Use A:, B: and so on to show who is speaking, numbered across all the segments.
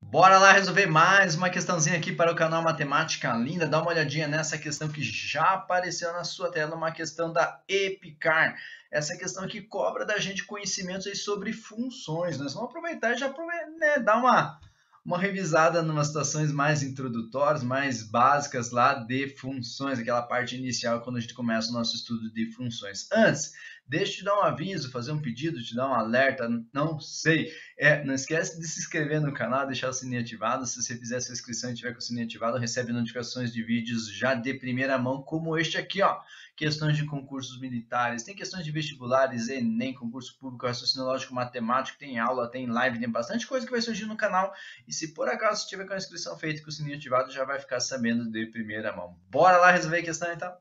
A: Bora lá resolver mais uma questãozinha aqui para o canal Matemática Linda. Dá uma olhadinha nessa questão que já apareceu na sua tela, uma questão da EPICAR. Essa questão aqui cobra da gente conhecimentos aí sobre funções. Nós vamos aproveitar e já dar uma revisada em umas situações mais introdutórias, mais básicas lá de funções, aquela parte inicial quando a gente começa o nosso estudo de funções. Antes, deixa eu te dar um aviso, fazer um pedido, te dar um alerta, não sei. Não esquece de se inscrever no canal, deixar o sininho ativado. Se você fizer sua inscrição e tiver com o sininho ativado, recebe notificações de vídeos já de primeira mão, como este aqui, ó. Questões de concursos militares, tem questões de vestibulares, Enem, concurso público, raciocínio lógico, matemático, tem aula, tem live, tem bastante coisa que vai surgir no canal. E se por acaso você tiver com a inscrição feita e com o sininho ativado, já vai ficar sabendo de primeira mão. Bora lá resolver a questão então?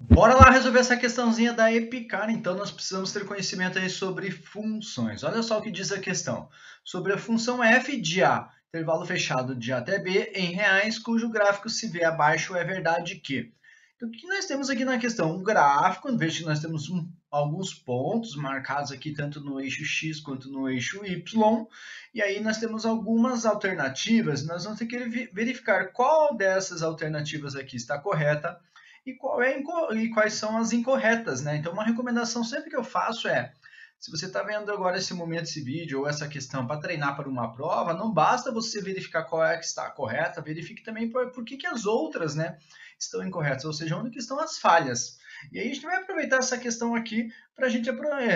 A: Bora lá resolver essa questãozinha da EPICAR. Então, nós precisamos ter conhecimento aí sobre funções. Olha só o que diz a questão. Sobre a função f de a, intervalo fechado de a até b, em reais, cujo gráfico se vê abaixo, é verdade que... Então, o que nós temos aqui na questão? Um gráfico, veja que nós temos alguns pontos marcados aqui, tanto no eixo x quanto no eixo y. E aí nós temos algumas alternativas. Nós vamos ter que verificar qual dessas alternativas aqui está correta e, quais são as incorretas, né? Então, uma recomendação sempre que eu faço é, se você está vendo agora esse momento, esse vídeo ou essa questão para treinar para uma prova, não basta você verificar qual é que está correta, verifique também por que as outras, né, estão incorretas, ou seja, onde que estão as falhas. E aí a gente vai aproveitar essa questão aqui para a gente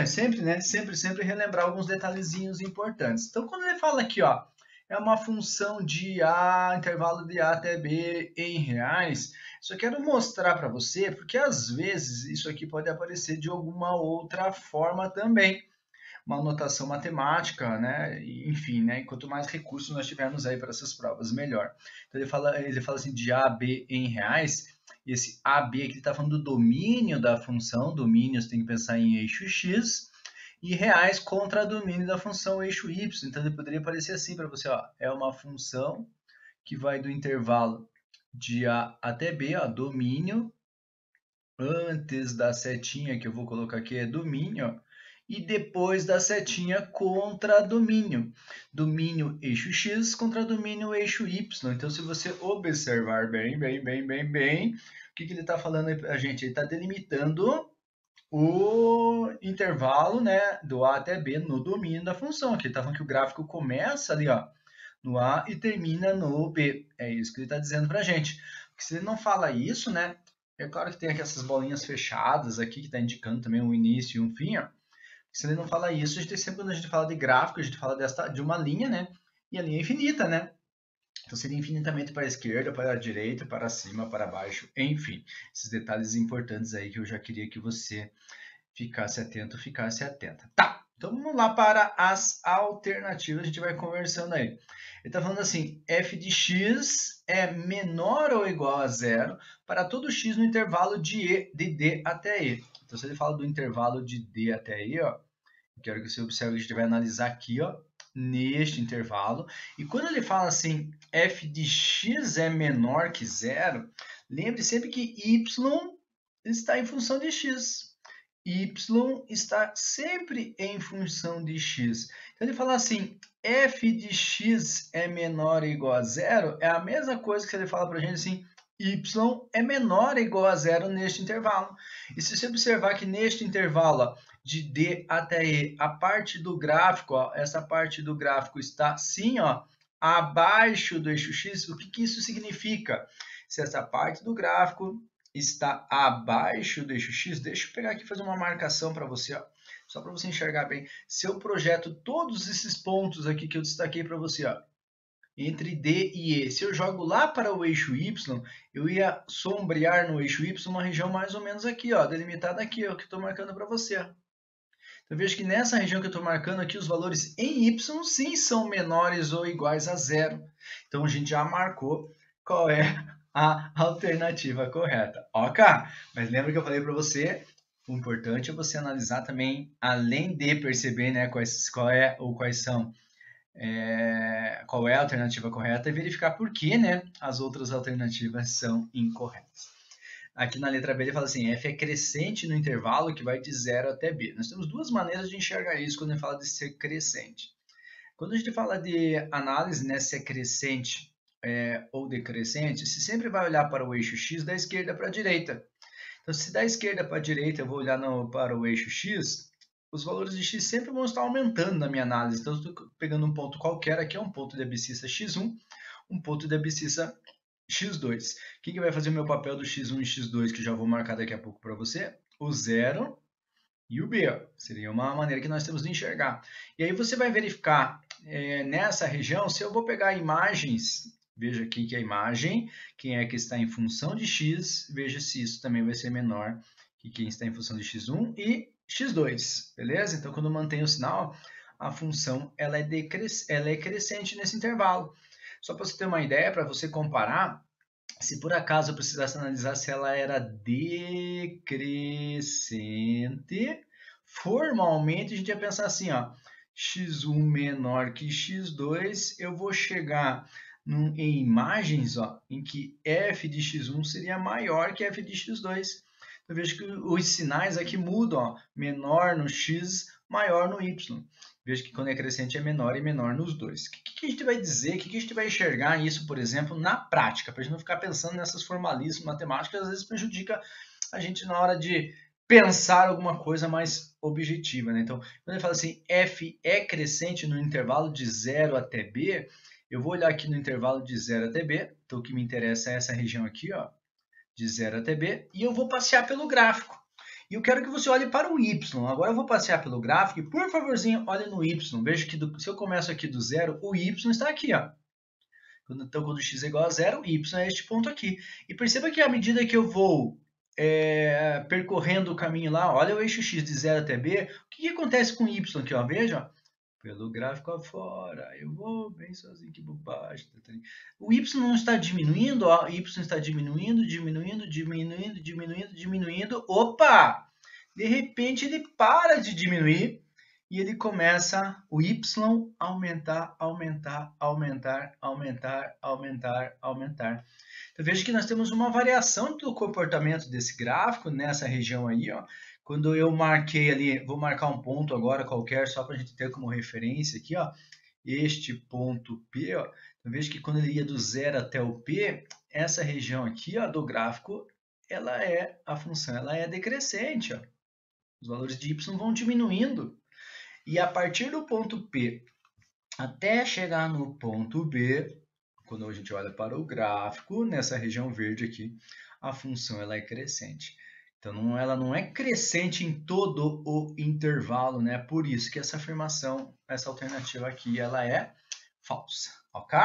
A: sempre, né, sempre relembrar alguns detalhezinhos importantes. Então, quando ele fala aqui, ó, é uma função de A, intervalo de A até B em reais, só quero mostrar para você, porque às vezes isso aqui pode aparecer de alguma outra forma também. Uma notação matemática, né? Enfim, né? Quanto mais recursos nós tivermos aí para essas provas, melhor. Então ele fala assim de A a B em reais. E esse AB aqui está falando do domínio da função. Domínio você tem que pensar em eixo X. E reais contra domínio da função eixo Y. Então ele poderia aparecer assim para você, ó. É uma função que vai do intervalo de A até B, ó, domínio, antes da setinha que eu vou colocar aqui é domínio, ó, e depois da setinha contra domínio. Domínio eixo X contra domínio eixo Y. Então, se você observar bem, o que ele está falando aí para a gente? Ele está delimitando o intervalo, né, do A até B no domínio da função. Aqui ele está falando que o gráfico começa ali, ó, no A e termina no B. É isso que ele está dizendo para a gente. Porque se ele não fala isso, né? É claro que tem aqui essas bolinhas fechadas aqui que está indicando também um início e um fim. Ó. Se ele não fala isso, a gente sempre quando a gente fala de gráfico, a gente fala de uma linha, né? E a linha é infinita, né? Então seria infinitamente para a esquerda, para a direita, para cima, para baixo, enfim. Esses detalhes importantes aí que eu já queria que você ficasse atento, ficasse atenta. Tá, então vamos lá para as alternativas, a gente vai conversando aí. Ele está falando assim, f de x é menor ou igual a zero para todo x no intervalo de D até E. Então, se ele fala do intervalo de D até E, ó, quero que você observe que a gente vai analisar aqui, ó, neste intervalo. E quando ele fala assim, f de x é menor que zero, lembre sempre que y está em função de x. Y está sempre em função de x. Então, ele fala assim, f de x é menor ou igual a zero, é a mesma coisa que ele fala para a gente assim, y é menor ou igual a zero neste intervalo. E se você observar que neste intervalo, ó, de D até E, a parte do gráfico, ó, essa parte do gráfico está sim, ó, abaixo do eixo X, o que isso significa? Se essa parte do gráfico está abaixo do eixo X, deixa eu pegar aqui e fazer uma marcação para você, ó, só para você enxergar bem. Se eu projeto todos esses pontos aqui que eu destaquei para você, ó, entre D e E, se eu jogo lá para o eixo Y, eu ia sombrear no eixo Y uma região mais ou menos aqui, ó, delimitada aqui, ó, que eu estou marcando para você. Ó. Eu vejo que nessa região que eu estou marcando aqui, os valores em Y sim são menores ou iguais a zero. Então, a gente já marcou qual é a alternativa correta. Ok? Mas lembra que eu falei para você, o importante é você analisar também, além de perceber, né, quais são qual é a alternativa correta e verificar por que, né, as outras alternativas são incorretas. Aqui na letra B ele fala assim, f é crescente no intervalo que vai de 0 até b. Nós temos duas maneiras de enxergar isso quando a gente fala de ser crescente. Quando a gente fala de análise, né, se é crescente ou decrescente, você sempre vai olhar para o eixo x da esquerda para a direita. Então, se da esquerda para a direita eu vou olhar para o eixo x, os valores de x sempre vão estar aumentando na minha análise. Então, eu estou pegando um ponto qualquer, aqui é um ponto de abscissa x1, um ponto de abscissa x2. Quem que vai fazer o meu papel do x1 e x2, que eu já vou marcar daqui a pouco para você? O 0 e o b. Seria uma maneira que nós temos de enxergar. E aí você vai verificar nessa região, se eu vou pegar imagens, veja aqui que a imagem, quem é que está em função de x, veja se isso também vai ser menor que quem está em função de x1 e x2, beleza? Então, quando eu mantenho o sinal, a função ela é crescente nesse intervalo. Só para você ter uma ideia, para você comparar, se por acaso eu precisasse analisar se ela era decrescente, formalmente a gente ia pensar assim, ó, x1 menor que x2, eu vou chegar em imagens ó, em que f de x1 seria maior que f de x2. Eu vejo que os sinais aqui mudam, ó, menor no x, maior no y. Veja que quando é crescente é menor e menor nos dois. O que a gente vai dizer, o que a gente vai enxergar isso, por exemplo, na prática? Para a gente não ficar pensando nessas formalismos matemáticas, às vezes prejudica a gente na hora de pensar alguma coisa mais objetiva. Né? Então, quando ele fala assim, f é crescente no intervalo de 0 até b, eu vou olhar aqui no intervalo de 0 até b, então o que me interessa é essa região aqui, ó, de 0 até b, e eu vou passear pelo gráfico. E eu quero que você olhe para o y. Agora eu vou passear pelo gráfico e, por favorzinho, olhe no y. Veja que se eu começo aqui do zero, o y está aqui. Ó. Então, quando x é igual a zero, y é este ponto aqui. E perceba que à medida que eu vou percorrendo o caminho lá, olha o eixo x de 0 até b, o que acontece com o y aqui? Ó? Veja, pelo gráfico afora, eu vou bem sozinho, que bobagem. O y não está diminuindo, ó, o y está diminuindo, diminuindo, diminuindo, diminuindo, diminuindo. Opa! De repente ele para de diminuir e ele começa o y aumentar, aumentar, aumentar, aumentar, aumentar, aumentar. Então veja que nós temos uma variação do comportamento desse gráfico nessa região aí, ó. Quando eu marquei ali, vou marcar um ponto agora qualquer, só para a gente ter como referência aqui, ó, este ponto P, ó, então veja que quando ele ia do 0 até o P, essa região aqui, ó, do gráfico, ela é a função, ela é decrescente, ó. Os valores de y vão diminuindo. E a partir do ponto P até chegar no ponto B, quando a gente olha para o gráfico, nessa região verde aqui, a função ela é crescente. Então, ela não é crescente em todo o intervalo, né? Por isso que essa afirmação, essa alternativa aqui, ela é falsa, ok?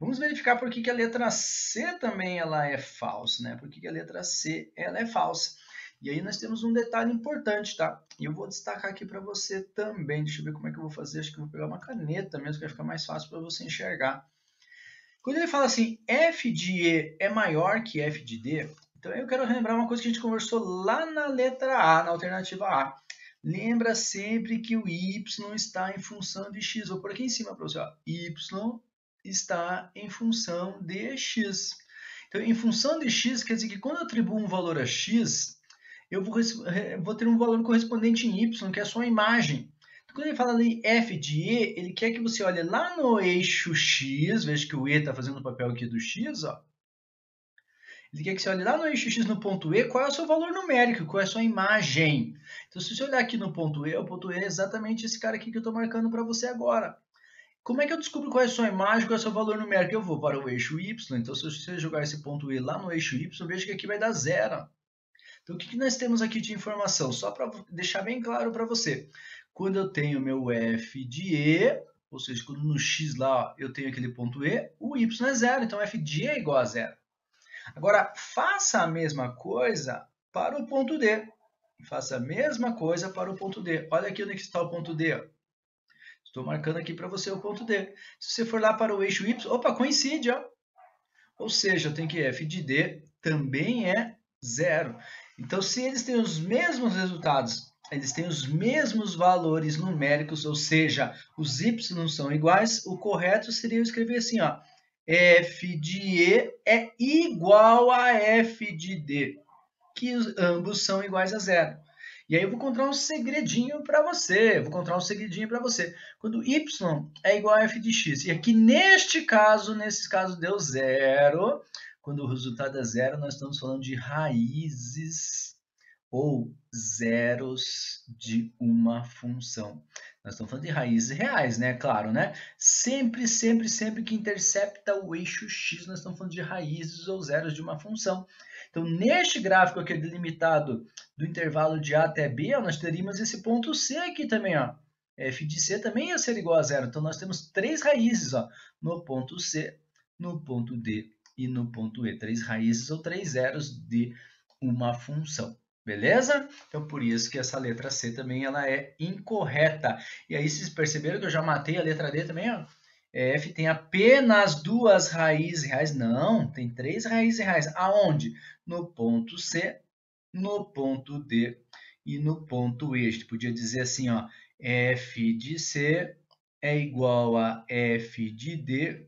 A: Vamos verificar por que a letra C também ela é falsa, né? Por que a letra C ela é falsa. E aí nós temos um detalhe importante, tá? E eu vou destacar aqui para você também. Deixa eu ver como é que eu vou fazer. Acho que eu vou pegar uma caneta mesmo, que vai ficar mais fácil para você enxergar. Quando ele fala assim, f de E é maior que f de D, então eu quero lembrar uma coisa que a gente conversou lá na letra A, na alternativa A. Lembra sempre que o y está em função de x. Vou por aqui em cima para você. Ó. Y está em função de x. Então, em função de x, quer dizer que quando eu atribuo um valor a x, eu vou ter um valor correspondente em y, que é a sua imagem. Então, quando ele fala ali f de E, ele quer que você olhe lá no eixo x, veja que o E está fazendo o papel aqui do x, ó. Ele quer que você olhe lá no eixo x no ponto E, qual é o seu valor numérico, qual é a sua imagem. Então, se você olhar aqui no ponto E, o ponto E é exatamente esse cara aqui que eu estou marcando para você agora. Como é que eu descubro qual é a sua imagem, qual é o seu valor numérico? Eu vou para o eixo y, então se você jogar esse ponto E lá no eixo y, veja que aqui vai dar 0. Então, o que nós temos aqui de informação? Só para deixar bem claro para você. Quando eu tenho meu f de E, ou seja, quando no x lá eu tenho aquele ponto E, o y é 0, então f de E é igual a 0. Agora, faça a mesma coisa para o ponto D. Faça a mesma coisa para o ponto D. Olha aqui onde está o ponto D. Estou marcando aqui para você o ponto D. Se você for lá para o eixo Y, opa, coincide, ó. Ou seja, eu tenho que f de D também é 0. Então, se eles têm os mesmos resultados eles têm os mesmos valores numéricos, ou seja, os y são iguais, o correto seria eu escrever assim, ó, f de E é igual a f de D, que ambos são iguais a zero. E aí eu vou contar um segredinho para você, Quando y é igual a f de x, e aqui nesse caso deu zero, quando o resultado é zero, nós estamos falando de raízes ou zeros de uma função. Nós estamos falando de raízes reais, né? Claro, né? Sempre que intercepta o eixo x, nós estamos falando de raízes ou zeros de uma função. Então, neste gráfico aqui delimitado do intervalo de A até B, nós teríamos esse ponto C aqui também, ó. F de C também ia ser igual a zero. Então, nós temos três raízes, ó, no ponto C, no ponto D e no ponto E. Três raízes ou três zeros de uma função. Beleza? Então, por isso que essa letra C também ela é incorreta. E aí, vocês perceberam que eu já matei a letra D também, ó? F tem apenas duas raízes reais? Não, tem três raízes reais. Aonde? No ponto C, no ponto D e no ponto E. A gente podia dizer assim, ó, F de C é igual a F de D,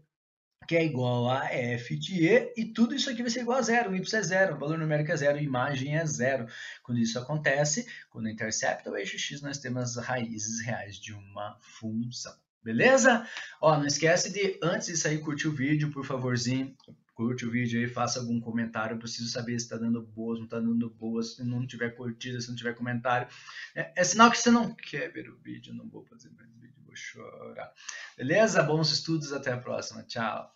A: que é igual a f de E, e tudo isso aqui vai ser igual a zero, o y é zero, o valor numérico é zero, a imagem é zero. Quando isso acontece, quando intercepta o eixo x, nós temos as raízes reais de uma função. Beleza? Ó, não esquece de, antes de sair, curtir o vídeo, por favorzinho. Curte o vídeo aí, faça algum comentário. Eu preciso saber se está dando boas, não está dando boas. Se não tiver curtida, se não tiver comentário. É sinal que você não quer ver o vídeo. Não vou fazer mais vídeo, vou chorar. Beleza? Bons estudos, até a próxima. Tchau.